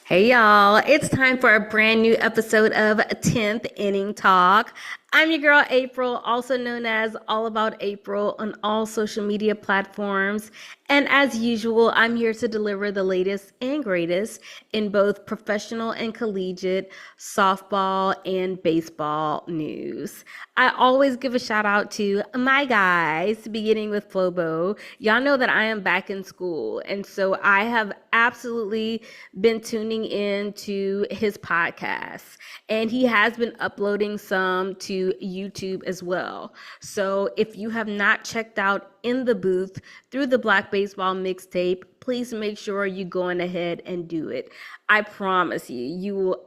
Hey y'all, it's time for a brand new episode of 10th Inning Talk. I'm your girl April, also known as All About April on all social media platforms. And as usual, I'm here to deliver the latest and greatest in both professional and collegiate softball and baseball news. I always give a shout out to my guys, beginning with Flobo. Y'all know that I am back in school, and so I have absolutely been tuning in to his podcasts, and he has been uploading some to YouTube as well. So if you have not checked out In the Booth through the Black Baseball Mixtape, please make sure you go on ahead and do it. I promise you, you will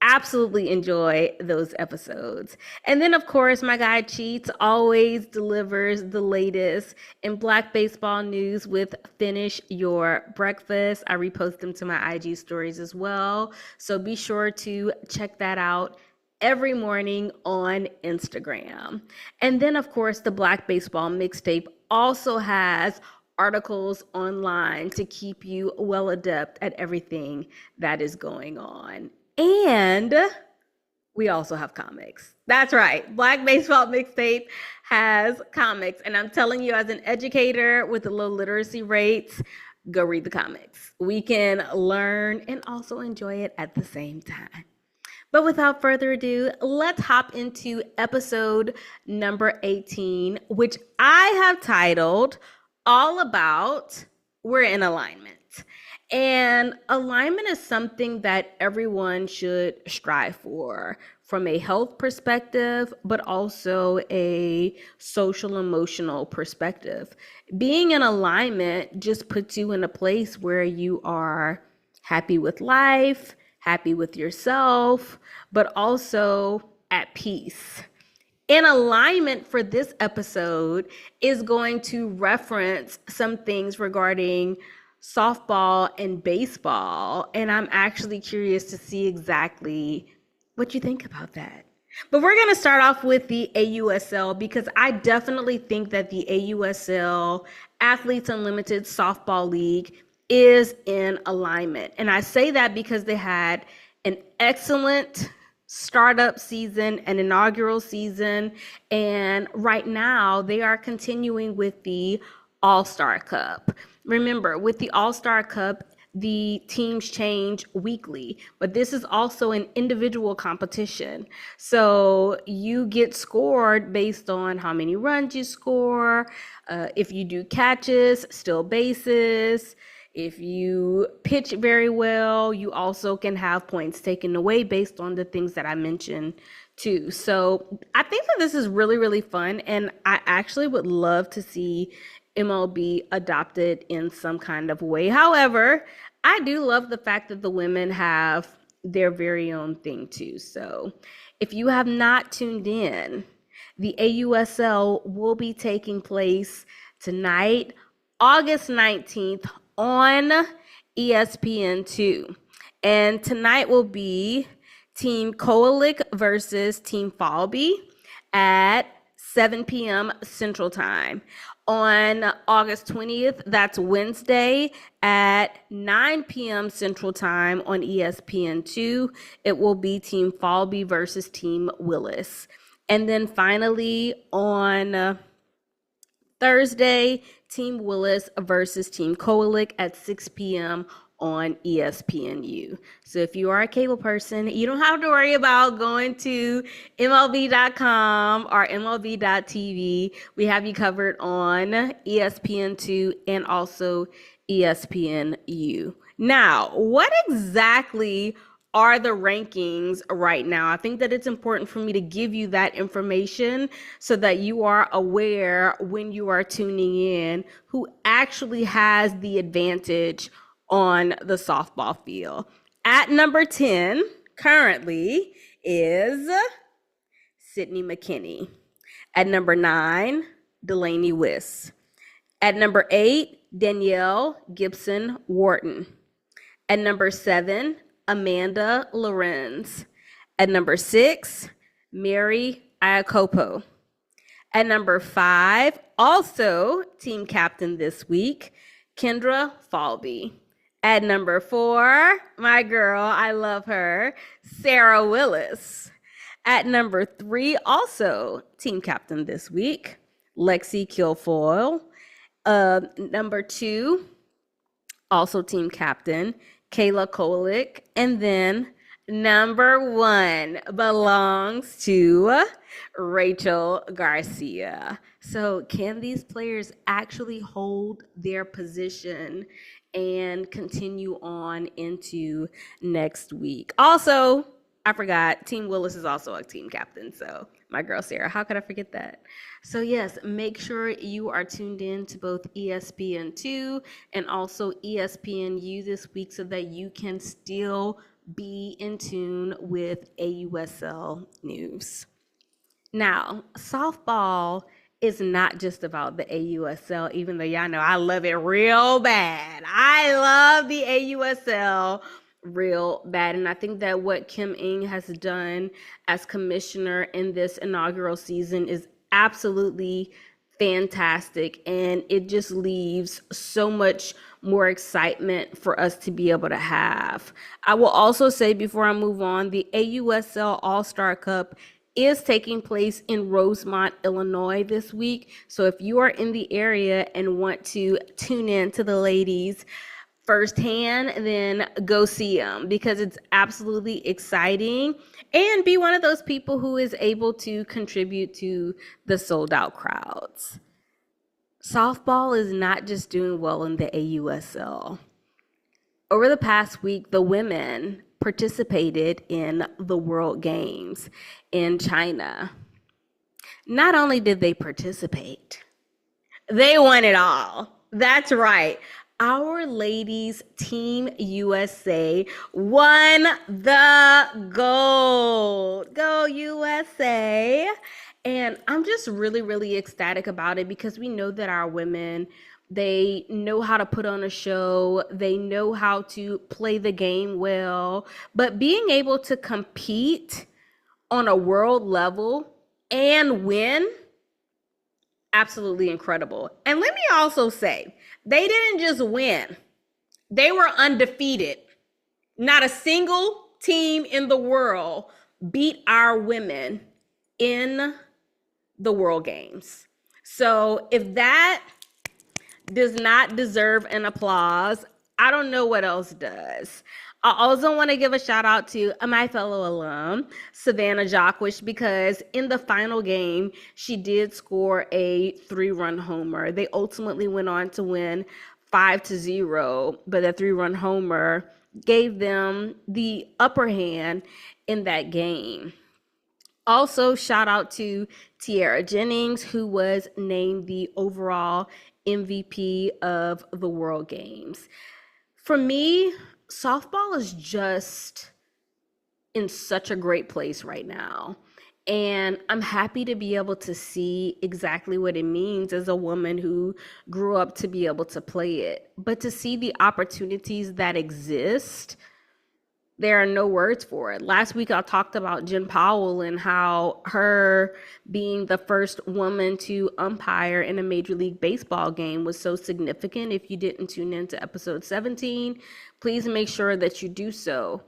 absolutely enjoy those episodes. And then, of course, my guy Cheats always delivers the latest in Black baseball news with Finish Your Breakfast. I repost them to my IG stories as well. So be sure to check that out every morning on Instagram. And then, of course, the Black Baseball Mixtape also has articles online to keep you well adept at everything that is going on. And we also have comics. That's right. Black Baseball Mixtape has comics. And I'm telling you, as an educator with the low literacy rates, go read the comics. We can learn and also enjoy it at the same time. But without further ado, let's hop into episode number 18, which I have titled All About We're in Alignment. And alignment is something that everyone should strive for from a health perspective, but also a social emotional perspective. Being in alignment just puts you in a place where you are happy with life, happy with yourself, but also at peace. In alignment for this episode is going to reference some things regarding softball and baseball, and I'm actually curious to see exactly what you think about that. But we're going to start off with the AUSL because I definitely think that the AUSL, Athletes Unlimited Softball League, is in alignment. And I say that because they had an excellent startup season, an inaugural season, and right now they are continuing with the All-Star Cup. Remember, with the All-Star Cup, the teams change weekly, but this is also an individual competition. So you get scored based on how many runs you score, if you do catches, steal bases. If you pitch very well, you also can have points taken away based on the things that I mentioned too. So I think that this is really, really fun. And I actually would love to see MLB adopted in some kind of way. However, I do love the fact that the women have their very own thing too. So if you have not tuned in, the AUSL will be taking place tonight, August 19th on ESPN2. And tonight will be Team Coalic versus Team Falby at 7 p.m. Central Time. On August 20th, that's Wednesday at 9 p.m. Central Time on ESPN2, it will be Team Falby versus Team Willis. And then finally on Thursday, Team Willis versus Team Coalic at 6 p.m. on ESPNU. So if you are a cable person, you don't have to worry about going to MLB.com or MLB.TV. We have you covered on ESPN2 and also ESPNU. Now, what exactly are the rankings right now? I think that it's important for me to give you that information so that you are aware when you are tuning in who actually has the advantage on the softball field. At number 10 currently is Sydney McKinney. At number 9, Delaney Wiss. At number 8, Danielle Gibson Wharton. At number 7, Amanda Lorenz. At number 6, Mary Iacopo. At number 5, also team captain this week, Kendra Falby. At number 4, my girl, I love her, Sarah Willis. At number 3, also team captain this week, Lexi Kilfoyle. Number 2, also team captain, Kayla Kolick. And then number 1 belongs to Rachel Garcia. So, can these players actually hold their position and continue on into next week? Also, I forgot, Team Willis is also a team captain. So, my girl Sarah, how could I forget that? So, yes, make sure you are tuned in to both ESPN2 and also ESPNU this week so that you can still be in tune with AUSL news. Now, softball is not just about the AUSL, even though y'all know I love it real bad. I love the AUSL real bad. And I think that what Kim Ng has done as commissioner in this inaugural season is absolutely fantastic. And it just leaves so much more excitement for us to be able to have. I will also say before I move on, the AUSL All-Star Cup is taking place in Rosemont, Illinois this week. So if you are in the area and want to tune in to the ladies firsthand, then go see them because it's absolutely exciting, and be one of those people who is able to contribute to the sold out crowds. Softball is not just doing well in the AUSL. Over the past week, the women participated in the World Games in China. Not only did they participate, they won it all. That's right. Our ladies, Team USA, won the gold. Go USA. And I'm just really, really ecstatic about it because we know that our women, they know how to put on a show. They know how to play the game well. But being able to compete on a world level and win, absolutely incredible. And let me also say, they didn't just win. They were undefeated. Not a single team in the world beat our women in the World Games. So if that does not deserve an applause, I don't know what else does. I also want to give a shout out to my fellow alum, Savannah Jacquish, because in the final game, she did score a 3-run homer. They ultimately went on to win 5-0, but that 3-run homer gave them the upper hand in that game. Also, shout out to Tiara Jennings, who was named the overall MVP of the World Games. For me, softball is just in such a great place right now. And I'm happy to be able to see exactly what it means as a woman who grew up to be able to play it. But to see the opportunities that exist, there are no words for it. Last week, I talked about Jen Powell and how her being the first woman to umpire in a Major League Baseball game was so significant. If you didn't tune into episode 17, please make sure that you do so.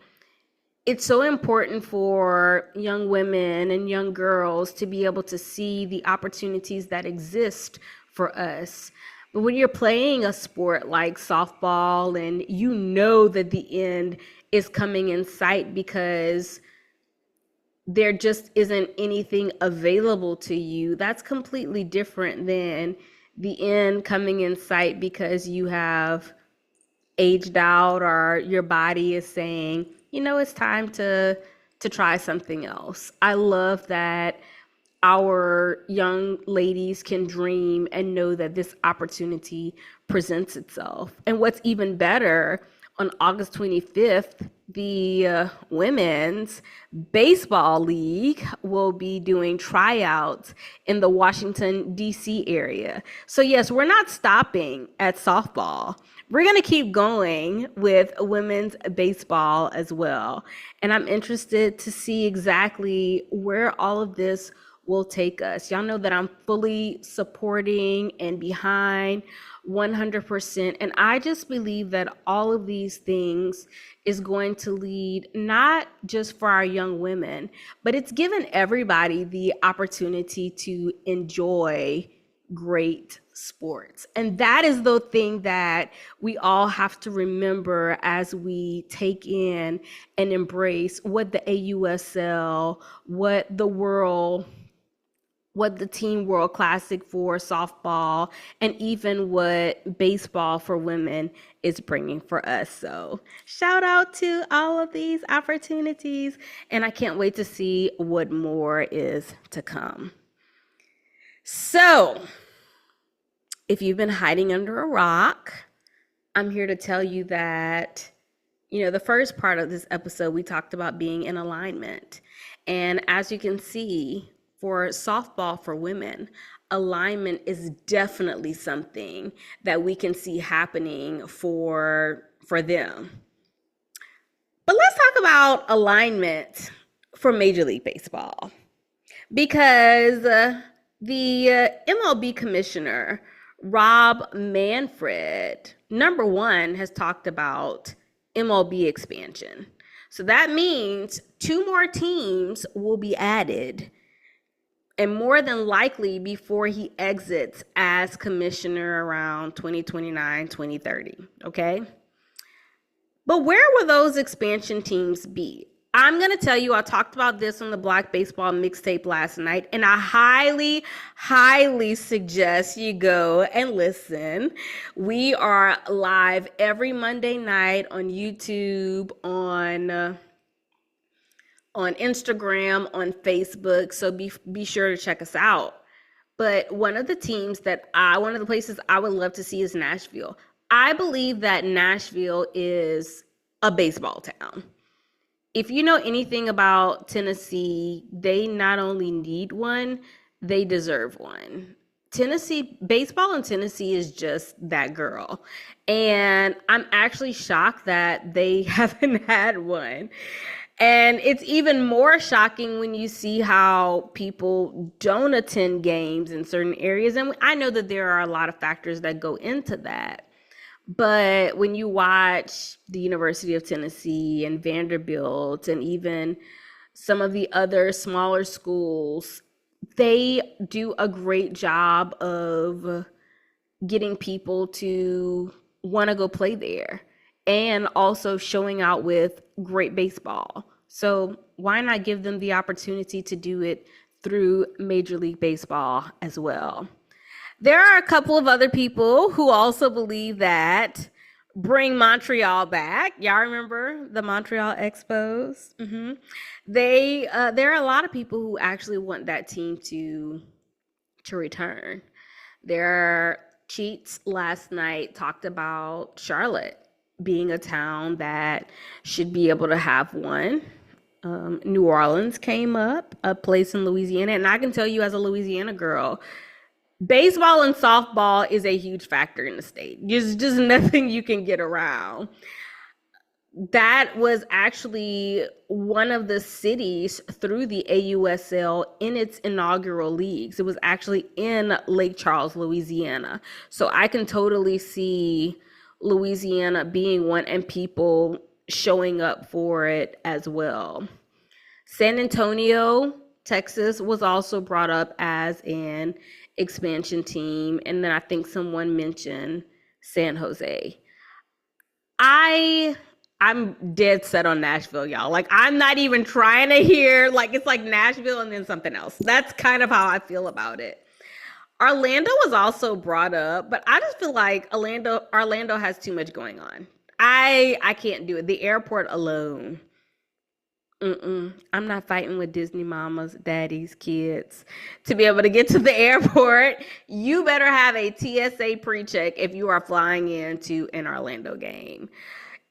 It's so important for young women and young girls to be able to see the opportunities that exist for us. But when you're playing a sport like softball and you know that the end is coming in sight because there just isn't anything available to you, that's completely different than the end coming in sight because you have aged out or your body is saying, you know, it's time to try something else. I love that our young ladies can dream and know that this opportunity presents itself. And what's even better, on August 25th, the Women's Baseball League will be doing tryouts in the Washington, D.C. area. So yes, we're not stopping at softball. We're going to keep going with women's baseball as well. And I'm interested to see exactly where all of this will take us. Y'all know that I'm fully supporting and behind 100%. And I just believe that all of these things is going to lead not just for our young women, but it's given everybody the opportunity to enjoy great sports. And that is the thing that we all have to remember as we take in and embrace what the AUSL, what the Team World Classic for softball, and even what baseball for women is bringing for us. So shout out to all of these opportunities, and I can't wait to see what more is to come. So if you've been hiding under a rock, I'm here to tell you that, the first part of this episode, we talked about being in alignment. And as you can see, for softball for women, alignment is definitely something that we can see happening for them. But let's talk about alignment for Major League Baseball, because the MLB commissioner, Rob Manfred, number one, has talked about MLB expansion. So that means 2 more teams will be added, and more than likely before he exits as commissioner around 2029, 2030, okay? But where will those expansion teams be? I'm going to tell you, I talked about this on the Black Baseball Mixtape last night, and I highly, highly suggest you go and listen. We are live every Monday night on YouTube, on Instagram, on Facebook, so be sure to check us out. But one of the places I would love to see is Nashville. I believe that Nashville is a baseball town. If you know anything about Tennessee, they not only need one, they deserve one. Baseball in Tennessee is just that girl. And I'm actually shocked that they haven't had one. And it's even more shocking when you see how people don't attend games in certain areas. And I know that there are a lot of factors that go into that. But when you watch the University of Tennessee and Vanderbilt and even some of the other smaller schools, they do a great job of getting people to want to go play there, and also showing out with great baseball. So why not give them the opportunity to do it through Major League Baseball as well? There are a couple of other people who also believe that bring Montreal back. Y'all remember the Montreal Expos? There are a lot of people who actually want that team to return. Their Cheats last night talked about Charlotte being a town that should be able to have one. New Orleans came up, a place in Louisiana. And I can tell you, as a Louisiana girl, baseball and softball is a huge factor in the state. There's just nothing you can get around. That was actually one of the cities through the AUSL in its inaugural leagues. It was actually in Lake Charles, Louisiana. So I can totally see Louisiana being one and people showing up for it as well. San Antonio, Texas was also brought up as an expansion team. And then I think someone mentioned San Jose. I'm dead set on Nashville, y'all. Like, I'm not even trying to hear, like, it's like Nashville and then something else. That's kind of how I feel about it. Orlando was also brought up, but I just feel like Orlando has too much going on. I can't do it. The airport alone. I'm not fighting with Disney mamas, daddies, kids to be able to get to the airport. You better have a TSA pre-check if you are flying into an Orlando game,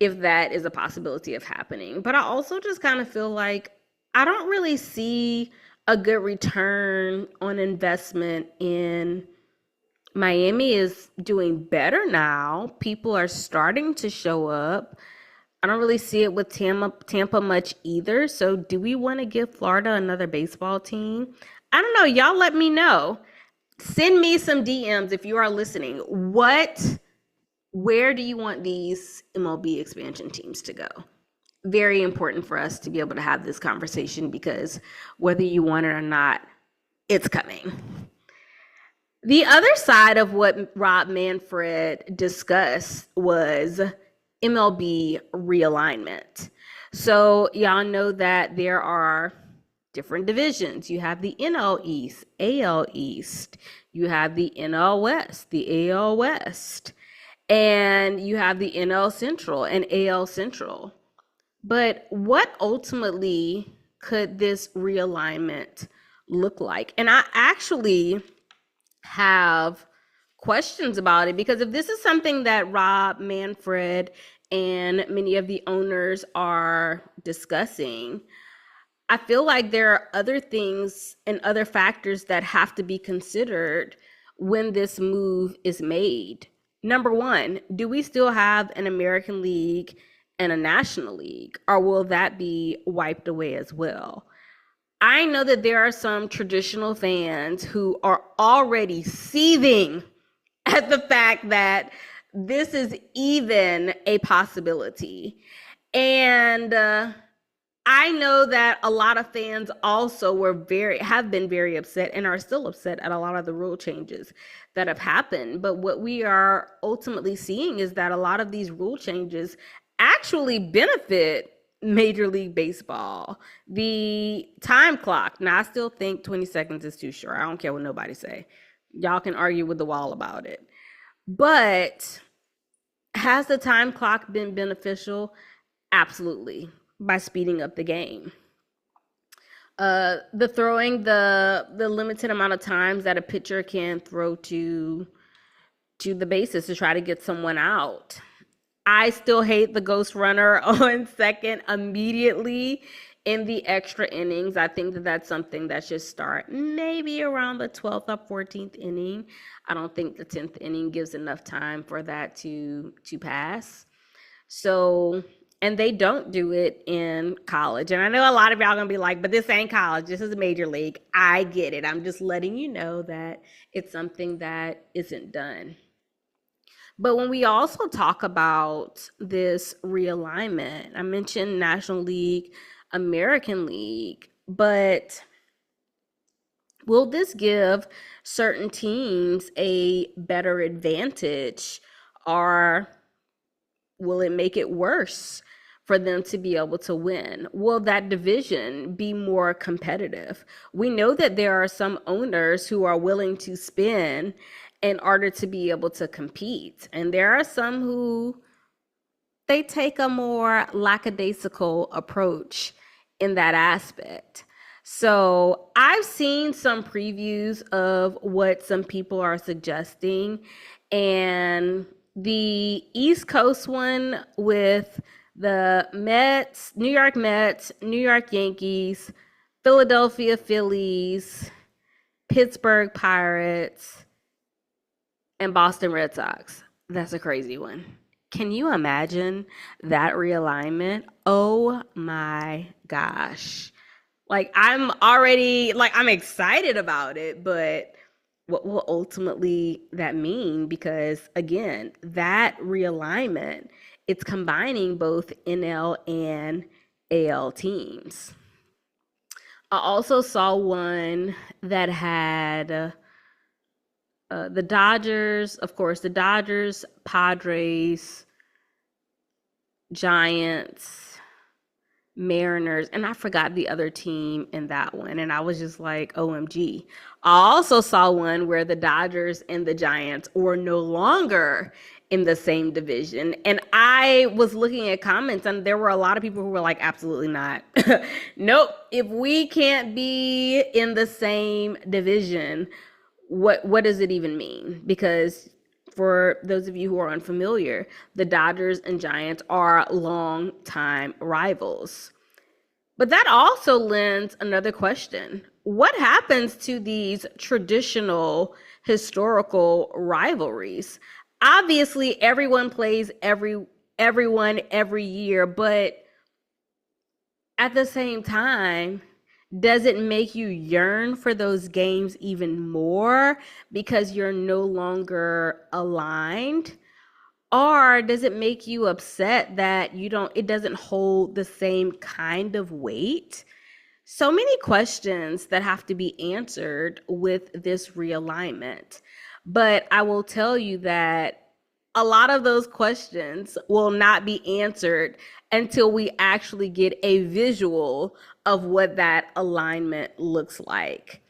if that is a possibility of happening. But I also just kind of feel like I don't really see a good return on investment in Miami. Is doing better now. People are starting to show up. I don't really see it with Tampa much either. So do we want to give Florida another baseball team? I don't know. Y'all let me know. Send me some DMs if you are listening. Where do you want these MLB expansion teams to go? Very important for us to be able to have this conversation because whether you want it or not, it's coming. The other side of what Rob Manfred discussed was MLB realignment. So y'all know that there are different divisions. You have the NL East, AL East, you have the NL West, the AL West, and you have the NL Central and AL Central. But what ultimately could this realignment look like? And I actually have questions about it because if this is something that Rob Manfred and many of the owners are discussing, I feel like there are other things and other factors that have to be considered when this move is made. Number one, do we still have an American League and a National League, or will that be wiped away as well? I know that there are some traditional fans who are already seething at the fact that this is even a possibility. And I know that a lot of fans also have been very upset and are still upset at a lot of the rule changes that have happened. But what we are ultimately seeing is that a lot of these rule changes actually benefit Major League Baseball. The time clock. Now, I still think 20 seconds is too short. I don't care what nobody say. Y'all can argue with the wall about it. But has the time clock been beneficial? Absolutely. By speeding up the game. The throwing, the limited amount of times that a pitcher can throw to the bases to try to get someone out. I still hate the ghost runner on second immediately in the extra innings. I think that that's something that should start maybe around the 12th or 14th inning. I don't think the 10th inning gives enough time for that to pass. So, and they don't do it in college. And I know a lot of y'all gonna be like, but this ain't college, this is a major league. I get it. I'm just letting you know that it's something that isn't done. But when we also talk about this realignment, I mentioned National League, American League, but will this give certain teams a better advantage, or will it make it worse for them to be able to win? Will that division be more competitive? We know that there are some owners who are willing to spend in order to be able to compete. And there are some who they take a more lackadaisical approach in that aspect. So I've seen some previews of what some people are suggesting, and the East Coast one with the Mets, New York Yankees, Philadelphia Phillies, Pittsburgh Pirates, and Boston Red Sox. That's a crazy one. Can you imagine that realignment? Oh my gosh. I'm excited about it, but what will ultimately that mean? Because again, that realignment, it's combining both NL and AL teams. I also saw one that had the Dodgers, of course, Padres, Giants, Mariners, and I forgot the other team in that one. And I was just like, OMG. I also saw one where the Dodgers and the Giants were no longer in the same division. And I was looking at comments, and there were a lot of people who were like, absolutely not. Nope. If we can't be in the same division, what does it even mean? Because for those of you who are unfamiliar, the Dodgers and Giants are longtime rivals. But that also lends another question. What happens to these traditional historical rivalries? Obviously, everyone plays everyone every year, but at the same time, Does it make you yearn for those games even more because you're no longer aligned? Or does it make you upset that it doesn't hold the same kind of weight? So many questions that have to be answered with this realignment. But I will tell you that a lot of those questions will not be answered until we actually get a visual of what that alignment looks like.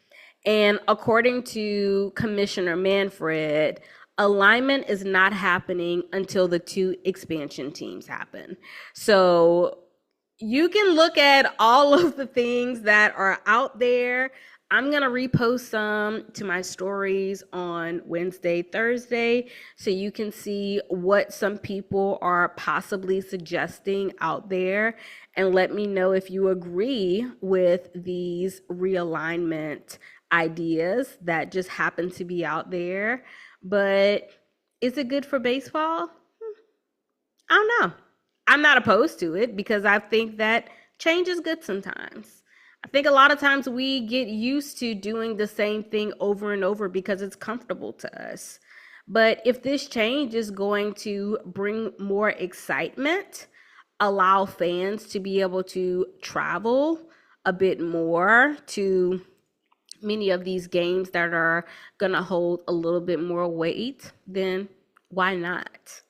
And according to Commissioner Manfred, alignment is not happening until the two expansion teams happen. So you can look at all of the things that are out there. I'm going to repost some to my stories on Wednesday, Thursday, so you can see what some people are possibly suggesting out there, and let me know if you agree with these realignment ideas that just happen to be out there. But is it good for baseball? I don't know. I'm not opposed to it because I think that change is good sometimes. I think a lot of times we get used to doing the same thing over and over because it's comfortable to us. But if this change is going to bring more excitement, allow fans to be able to travel a bit more to many of these games that are going to hold a little bit more weight, then why not?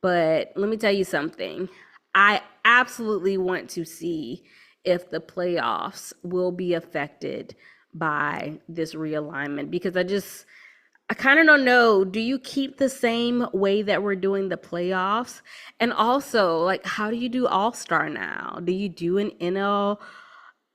But let me tell you something. I absolutely want to see if the playoffs will be affected by this realignment because I kind of don't know. Do you keep the same way that we're doing the playoffs? And also, like, how do you do All-Star now? Do you do an NL,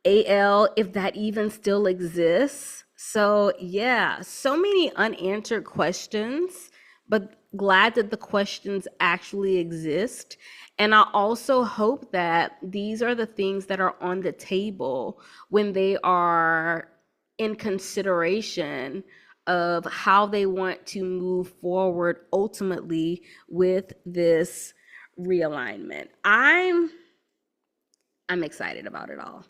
AL, if that even still exists? So, yeah, so many unanswered questions, but glad that the questions actually exist. And I also hope that these are the things that are on the table when they are in consideration of how they want to move forward ultimately with this realignment. I'm excited about it all.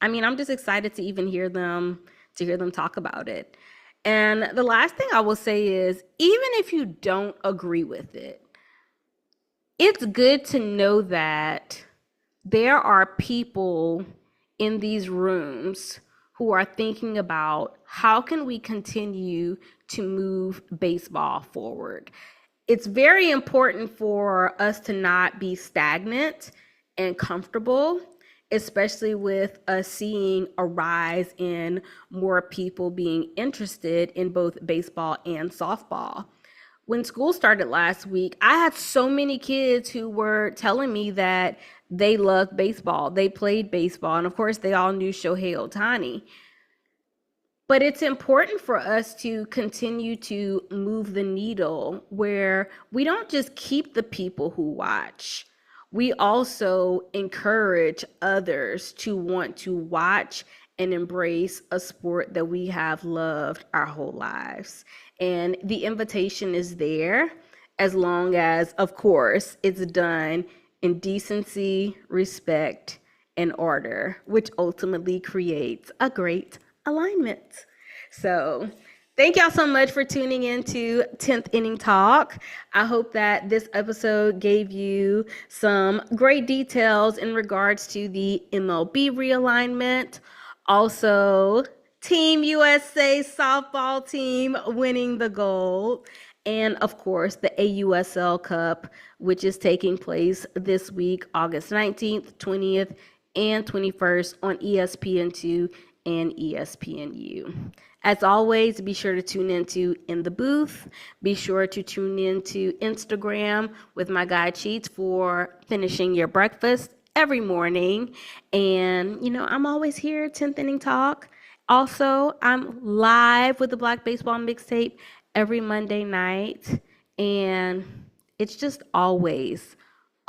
I mean, I'm just excited to even hear them talk about it. And the last thing I will say is, even if you don't agree with it, it's good to know that there are people in these rooms who are thinking about how can we continue to move baseball forward. It's very important for us to not be stagnant and comfortable, especially with us seeing a rise in more people being interested in both baseball and softball. When school started last week, I had so many kids who were telling me that they loved baseball. They played baseball. And of course, they all knew Shohei Ohtani. But it's important for us to continue to move the needle where we don't just keep the people who watch. We also encourage others to want to watch and embrace a sport that we have loved our whole lives. And the invitation is there as long as, of course, it's done in decency, respect, and order, which ultimately creates a great alignment. So thank y'all so much for tuning in to 10th Inning Talk. I hope that this episode gave you some great details in regards to the MLB realignment. Also, Team USA softball team winning the gold. And of course, the AUSL Cup, which is taking place this week, August 19th, 20th, and 21st on ESPN2 and ESPNU. As always, be sure to tune into In the Booth. Be sure to tune into Instagram with my guy Cheats for finishing your breakfast every morning. And, I'm always here, 10th Inning Talk. Also, I'm live with the Black Baseball Mixtape every Monday night. And it's just always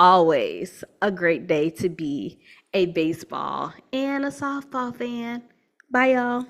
a great day to be a baseball and a softball fan. Bye, y'all.